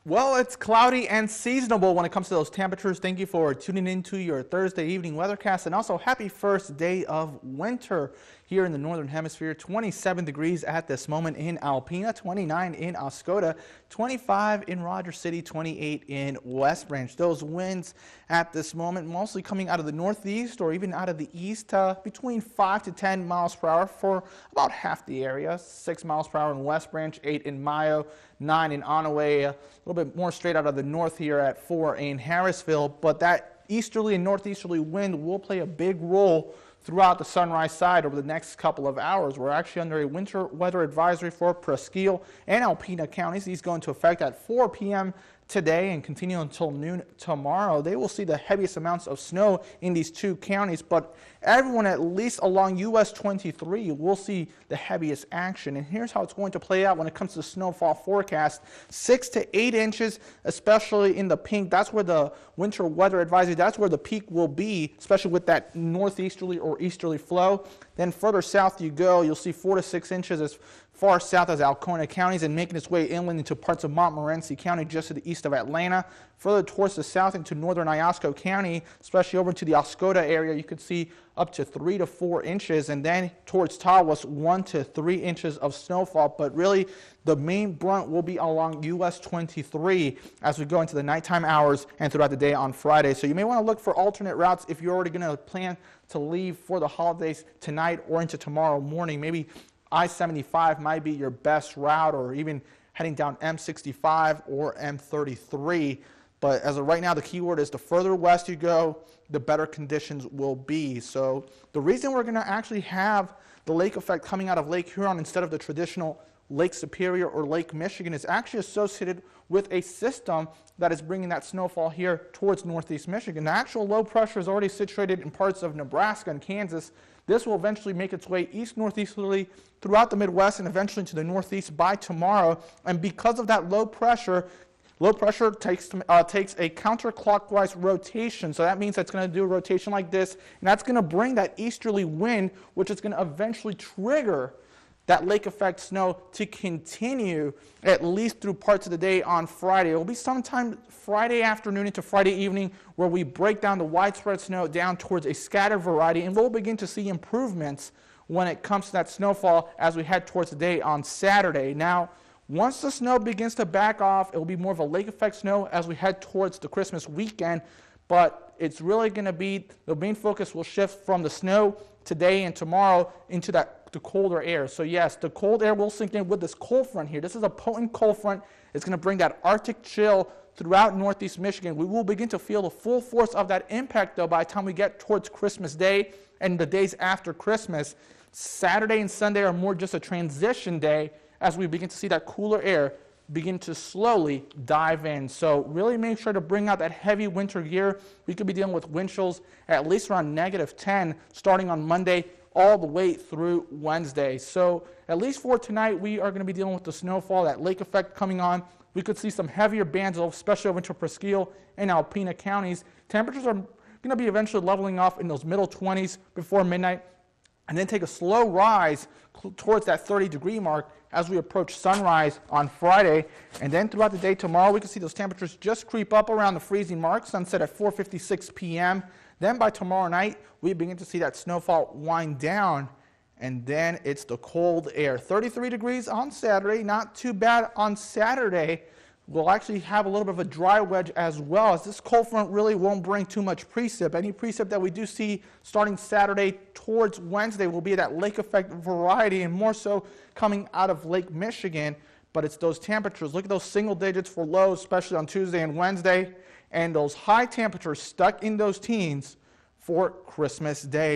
Well, it's cloudy and seasonable when it comes to those temperatures. Thank you for tuning into your Thursday evening weathercast, and also happy first day of winter here in the Northern Hemisphere. 27 degrees at this moment in Alpena, 29 in Oscoda, 25 in Rogers City, 28 in West Branch. Those winds at this moment mostly coming out of the northeast or even out of the east, between 5 to 10 miles per hour for about half the area. 6 miles per hour in West Branch, 8 in Mayo, 9 in Onaway, a little bit more straight out of the north here at 4 in Harrisville. But that easterly and northeasterly wind will play a big role throughout the Sunrise Side over the next couple of hours. We're actually under a winter weather advisory for Presqu'île and Alpena counties. These go into effect at 4 p.m. today and continue until noon tomorrow. They will see the heaviest amounts of snow in these two counties, but everyone at least along US 23 will see the heaviest action. And here's how it's going to play out when it comes to the snowfall forecast. 6 to 8 inches, especially in the pink. That's where the winter weather advisory, that's where the peak will be, especially with that northeasterly or easterly flow. Then further south you go, you'll see 4 to 6 inches as far south as Alpena counties and making its way inland into parts of Montmorency County just to the east of Atlanta. Further towards the south into northern Iosco County, especially over into the Oscoda area, you could see up to 3 to 4 inches, and then towards Tawas 1 to 3 inches of snowfall. But really the main brunt will be along US 23 as we go into the nighttime hours and throughout the day on Friday. So you may want to look for alternate routes if you're already going to plan to leave for the holidays tonight or into tomorrow morning. Maybe I-75 might be your best route, or even heading down M65 or M33. But as of right now, the key word is the further west you go, the better conditions will be. So the reason we're going to actually have the lake effect coming out of Lake Huron instead of the traditional Lake Superior or Lake Michigan is actually associated with a system that is bringing that snowfall here towards northeast Michigan. The actual low pressure is already situated in parts of Nebraska and Kansas. This will eventually make its way east-northeasterly throughout the Midwest and eventually to the northeast by tomorrow. And because of that low pressure takes a counterclockwise rotation. So that means it's going to do a rotation like this, and that's going to bring that easterly wind, which is going to eventually trigger that lake effect snow to continue at least through parts of the day on Friday. It will be sometime Friday afternoon into Friday evening where we break down the widespread snow down towards a scattered variety, and we'll begin to see improvements when it comes to that snowfall as we head towards the day on Saturday. Now, once the snow begins to back off, it will be more of a lake effect snow as we head towards the Christmas weekend, but it's really going to be, the main focus will shift from the snow today and tomorrow into the colder air. So yes, the cold air will sink in with this cold front here. This is a potent cold front. It's going to bring that Arctic chill throughout northeast Michigan. We will begin to feel the full force of that impact, though, by the time we get towards Christmas Day and the days after Christmas. Saturday and Sunday are more just a transition day as we begin to see that cooler air begin to slowly dive in. So really make sure to bring out that heavy winter gear. We could be dealing with wind chills at least around -10 starting on Monday all the way through Wednesday. So at least for tonight, we are going to be dealing with the snowfall, that lake effect coming on. We could see some heavier bands, especially over into Presqu'île and Alpena counties. Temperatures are going to be eventually leveling off in those middle 20s before midnight, and then take a slow rise towards that 30-degree mark as we approach sunrise on Friday. And then throughout the day tomorrow, we can see those temperatures just creep up around the freezing mark, sunset at 4:56 p.m. Then by tomorrow night, we begin to see that snowfall wind down, and then it's the cold air. 33 degrees on Saturday, not too bad on Saturday. We'll actually have a little bit of a dry wedge as well, as this cold front really won't bring too much precip. Any precip that we do see starting Saturday towards Wednesday will be that lake effect variety, and more so coming out of Lake Michigan. But it's those temperatures. Look at those single digits for lows, especially on Tuesday and Wednesday, and those high temperatures stuck in those teens for Christmas Day.